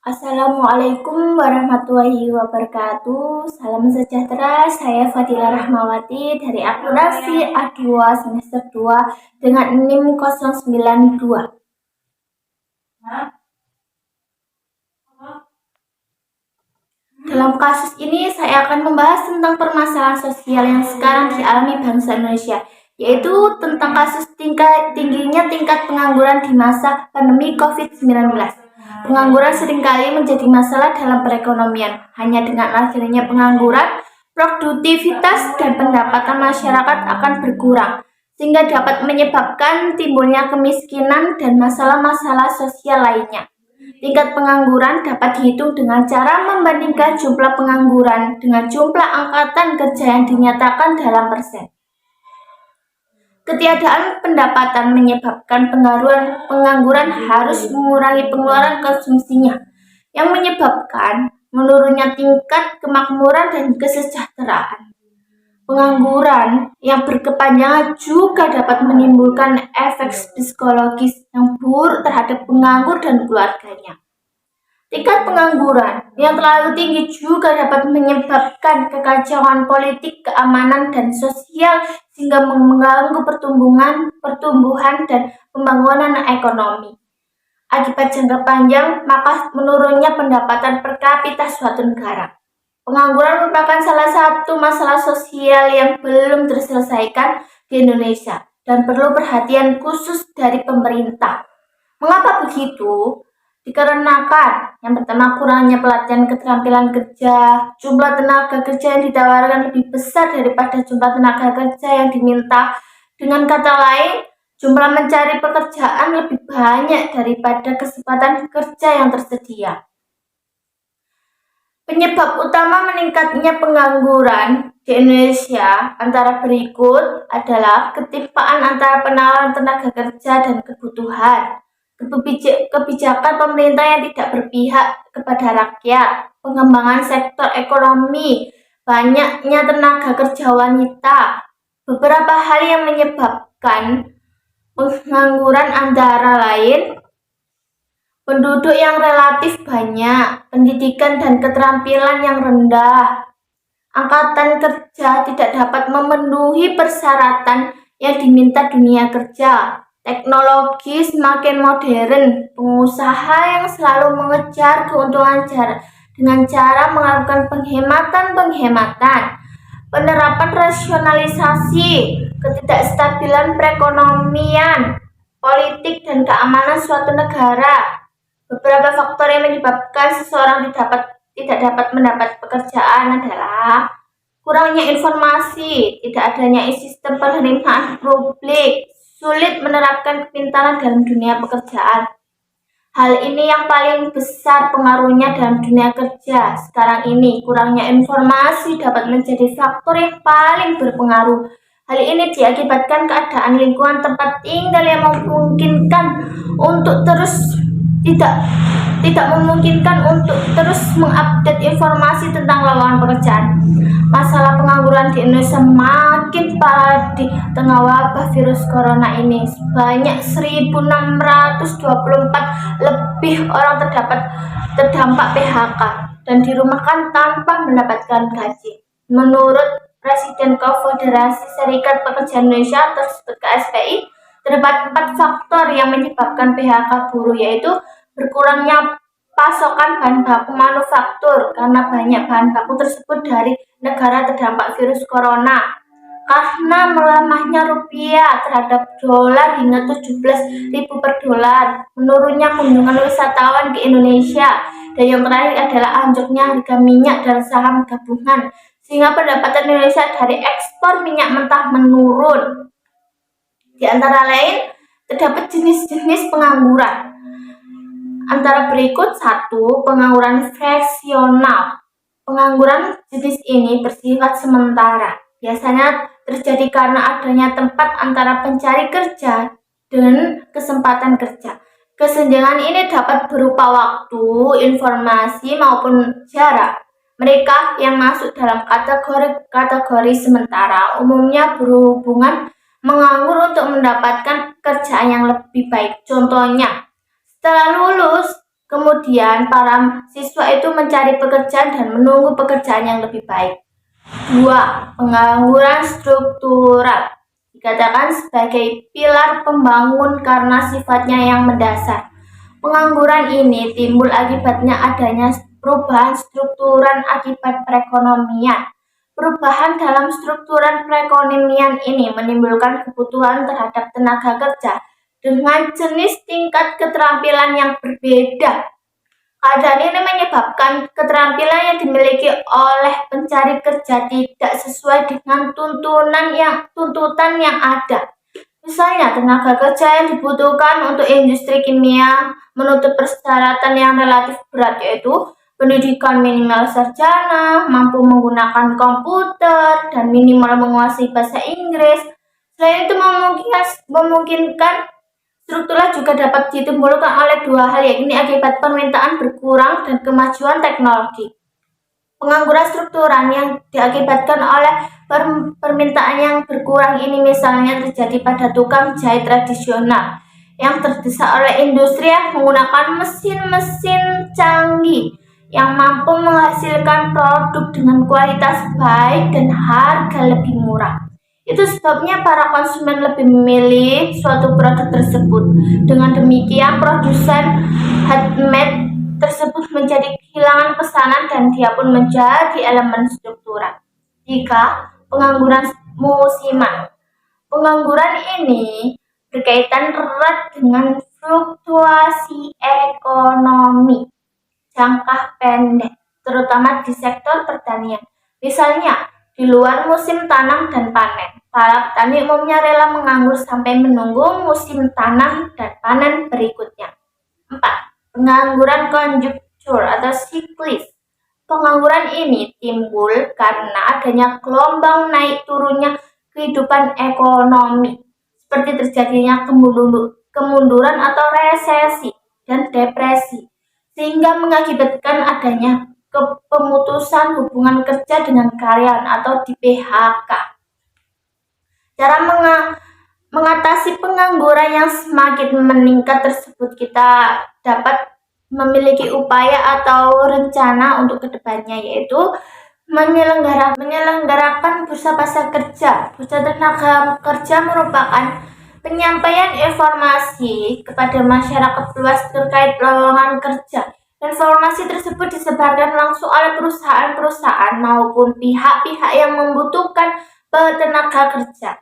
Assalamualaikum warahmatullahi wabarakatuh. Salam sejahtera, saya Fadila Rahmawati dari akuntansi A2 semester 2 dengan NIM 092. Dalam kasus ini saya akan membahas tentang permasalahan sosial yang sekarang dialami bangsa Indonesia, yaitu tentang kasus tingginya tingkat pengangguran di masa pandemi COVID-19. Pengangguran seringkali menjadi masalah dalam perekonomian. Hanya dengan akhirnya pengangguran, produktivitas dan pendapatan masyarakat akan berkurang, sehingga dapat menyebabkan timbulnya kemiskinan dan masalah-masalah sosial lainnya. Tingkat pengangguran dapat dihitung dengan cara membandingkan jumlah pengangguran dengan jumlah angkatan kerja yang dinyatakan dalam persen. Ketiadaan pendapatan menyebabkan pengangguran harus mengurangi pengeluaran konsumsinya, yang menyebabkan menurunnya tingkat kemakmuran dan kesejahteraan. Pengangguran yang berkepanjangan juga dapat menimbulkan efek psikologis yang buruk terhadap penganggur dan keluarganya. Tingkat pengangguran yang terlalu tinggi juga dapat menyebabkan kekacauan politik, keamanan, dan sosial sehingga mengganggu pertumbuhan dan pembangunan ekonomi. Akibat jangka panjang, maka menurunnya pendapatan per kapita suatu negara. Pengangguran merupakan salah satu masalah sosial yang belum terselesaikan di Indonesia dan perlu perhatian khusus dari pemerintah. Mengapa begitu? Dikarenakan yang pertama, kurangnya pelatihan keterampilan kerja, jumlah tenaga kerja yang ditawarkan lebih besar daripada jumlah tenaga kerja yang diminta. Dengan kata lain, jumlah mencari pekerjaan lebih banyak daripada kesempatan kerja yang tersedia. Penyebab utama meningkatnya pengangguran di Indonesia antara berikut adalah ketimpaan antara penawaran tenaga kerja dan kebutuhan, kebijakan pemerintah yang tidak berpihak kepada rakyat, pengembangan sektor ekonomi, banyaknya tenaga kerja wanita. Beberapa hal yang menyebabkan pengangguran antara lain penduduk yang relatif banyak, pendidikan dan keterampilan yang rendah, angkatan kerja tidak dapat memenuhi persyaratan yang diminta dunia kerja, teknologi semakin modern, pengusaha yang selalu mengejar keuntungan dengan cara melakukan penghematan, penerapan rasionalisasi, ketidakstabilan perekonomian, politik dan keamanan suatu negara. Beberapa faktor yang menyebabkan seseorang tidak dapat mendapat pekerjaan adalah kurangnya informasi, tidak adanya sistem penerimaan publik, sulit menerapkan kepintaran dalam dunia pekerjaan. Hal ini yang paling besar pengaruhnya dalam dunia kerja. Sekarang ini, kurangnya informasi dapat menjadi faktor yang paling berpengaruh. Hal ini diakibatkan keadaan lingkungan tempat tinggal yang memungkinkan untuk tidak memungkinkan untuk terus mengupdate informasi tentang lowongan pekerjaan. Masalah pengangguran di Indonesia makin parah di tengah wabah virus corona ini. Sebanyak 1.624 lebih orang terdampak PHK dan dirumahkan tanpa mendapatkan gaji. Menurut Presiden Konfederasi Serikat Pekerja Indonesia tersebut KSPI, terdapat 4 faktor yang menyebabkan PHK buruh, yaitu berkurangnya pasokan bahan baku manufaktur karena banyak bahan baku tersebut dari negara terdampak virus corona, karena melemahnya rupiah terhadap dolar hingga 17.000 per dolar, menurunnya kunjungan wisatawan ke Indonesia, dan yang terakhir adalah anjloknya harga minyak dan saham gabungan, sehingga pendapatan Indonesia dari ekspor minyak mentah menurun. Di antara lain, terdapat jenis-jenis pengangguran. Antara berikut: 1. Pengangguran friksional. Pengangguran jenis ini bersifat sementara. Biasanya terjadi karena adanya tempat antara pencari kerja dan kesempatan kerja. Kesenjangan ini dapat berupa waktu, informasi, maupun jarak. Mereka yang masuk dalam kategori sementara umumnya berhubungan menganggur untuk mendapatkan kerjaan yang lebih baik. Contohnya, setelah lulus Kemudian para siswa itu mencari pekerjaan dan menunggu pekerjaan yang lebih baik. 2. Pengangguran struktural dikatakan sebagai pilar pembangun karena sifatnya yang mendasar. Pengangguran ini timbul akibatnya adanya perubahan strukturan akibat perekonomian. Perubahan dalam strukturan perekonomian ini menimbulkan kebutuhan terhadap tenaga kerja dengan jenis tingkat keterampilan yang berbeda. Keadaan ini menyebabkan keterampilan yang dimiliki oleh pencari kerja tidak sesuai dengan tuntutan yang ada. Misalnya, tenaga kerja yang dibutuhkan untuk industri kimia menuntut persyaratan yang relatif berat, yaitu pendidikan minimal sarjana, mampu menggunakan komputer, dan minimal menguasai bahasa Inggris. Selain itu memungkinkan struktural juga dapat ditimbulkan oleh dua hal, yakni akibat permintaan berkurang dan kemajuan teknologi. Pengangguran struktural yang diakibatkan oleh permintaan yang berkurang ini misalnya terjadi pada tukang jahit tradisional yang terdesak oleh industri yang menggunakan mesin-mesin canggih yang mampu menghasilkan produk dengan kualitas baik dan harga lebih murah. Itu sebabnya para konsumen lebih memilih suatu produk tersebut. Dengan demikian, produsen handmade tersebut menjadi kehilangan pesanan dan dia pun menjadi elemen struktural. 3. Pengangguran musiman. Pengangguran ini berkaitan erat dengan fluktuasi ekonomi jangka pendek, terutama di sektor pertanian. Misalnya, di luar musim tanam dan panen, para petani umumnya rela menganggur sampai menunggu musim tanam dan panen berikutnya. 4. Pengangguran konjuktur atau siklis. Pengangguran ini timbul karena adanya gelombang naik turunnya kehidupan ekonomi, seperti terjadinya kemunduran atau resesi dan depresi, sehingga mengakibatkan adanya pemutusan hubungan kerja dengan karyawan atau di PHK. Cara mengatasi pengangguran yang semakin meningkat tersebut, kita dapat memiliki upaya atau rencana untuk kedepannya, yaitu menyelenggarakan bursa pasar kerja. Bursa tenaga kerja merupakan penyampaian informasi kepada masyarakat luas terkait lowongan kerja. Informasi tersebut disebarkan langsung oleh perusahaan-perusahaan maupun pihak-pihak yang membutuhkan tenaga kerja.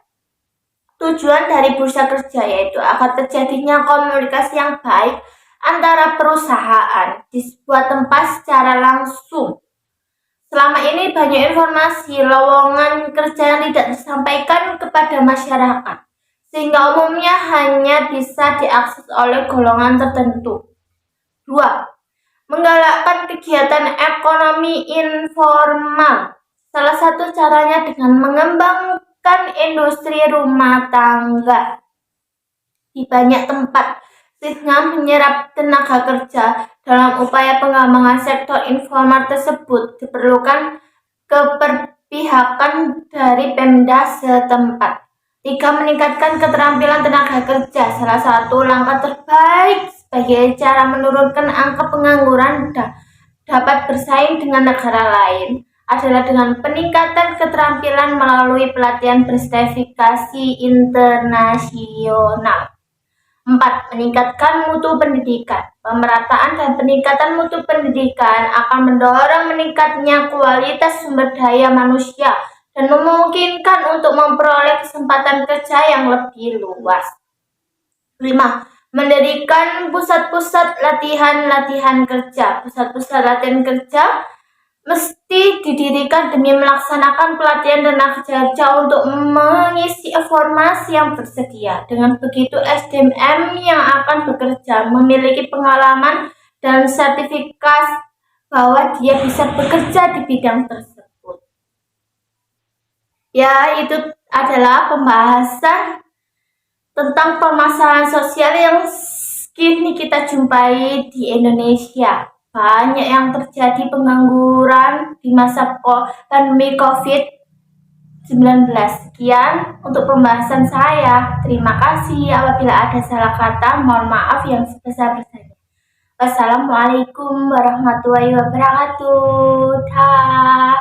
Tujuan dari bursa kerja yaitu agar terjadinya komunikasi yang baik antara perusahaan di sebuah tempat secara langsung. Selama ini banyak informasi lowongan kerja yang tidak disampaikan kepada masyarakat, sehingga umumnya hanya bisa diakses oleh golongan tertentu. 2. Menggalakkan kegiatan ekonomi informal. Salah satu caranya dengan mengembangkan industri rumah tangga di banyak tempat, sehingga menyerap tenaga kerja. Dalam upaya pengembangan sektor informal tersebut diperlukan keberpihakan dari Pemda setempat. 3. Meningkatkan keterampilan tenaga kerja. Salah satu langkah terbaik sebagai cara menurunkan angka pengangguran dapat bersaing dengan negara lain adalah dengan peningkatan keterampilan melalui pelatihan bersertifikasi internasional. 4. Meningkatkan mutu pendidikan. Pemerataan dan peningkatan mutu pendidikan akan mendorong meningkatnya kualitas sumber daya manusia dan memungkinkan untuk memperoleh kesempatan kerja yang lebih luas. 5. Mendirikan pusat-pusat latihan kerja. Pusat-pusat latihan kerja mesti didirikan demi melaksanakan pelatihan tenaga kerja untuk mengisi informasi yang tersedia. Dengan begitu, SDM yang akan bekerja memiliki pengalaman dan sertifikat bahwa dia bisa bekerja di bidang tersebut. Ya, itu adalah pembahasan tentang permasalahan sosial yang kini kita jumpai di Indonesia. Banyak yang terjadi pengangguran di masa pandemi COVID-19. Sekian untuk pembahasan saya. Terima kasih. Apabila ada salah kata, mohon maaf yang sebesar-besarnya. Wassalamualaikum warahmatullahi wabarakatuh. Dah.